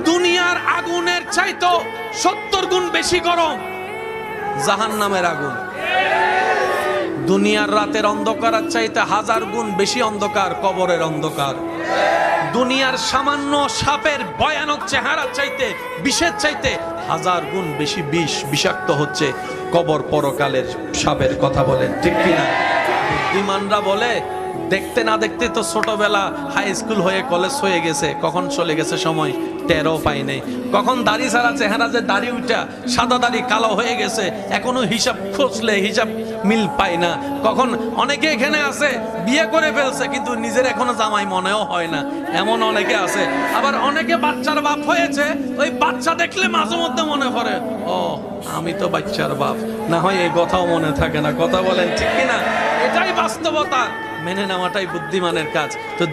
দুনিয়ার আগুনের চাইতো 70 গুণ বেশি গরম জাহান্নামের আগুন। দুনিয়ার রাতের অন্ধকারের চাইতে 1000 গুণ বেশি অন্ধকার কবরের অন্ধকার। দুনিয়ার সামান্য সাপের ভয়ানক চেহারার চাইতে, বিষের চাইতে 1000 গুণ বেশি বিষাক্ত হচ্ছে কবর পরকালের সাপের। কথা বলেন ঠিক কিনা? বুদ্ধিমানরা বলে দেখতে না দেখতে তো ছোটবেলা হাই স্কুল হয়ে কলেজ হয়ে গেছে, কখন চলে গেছে সময় টেরও পাই নাই। কখন দাড়ি ছাড়া চেহারা যে দাড়ি উঠা সাদা দাড়ি কালো হয়ে গেছে, এখনো হিসাব খুঁজলে হিসাব মিল পায় না। কখন অনেকে এখানে আছে বিয়ে করে ফেলছে কিন্তু নিজের এখনো জামাই মনেও হয় না, এমন অনেকে আছে। আবার অনেকে বাচ্চার বাপ হয়েছে, ওই বাচ্চা দেখলে মাঝে মধ্যে মনে পড়ে ও আমি তো বাচ্চার বাপ, না হয় এই কথাও মনে থাকে না। কথা বলেন ঠিক কিনা? এটাই বাস্তবতা, মেনে নেওয়াটাই বুদ্ধিমানের কাজ। তো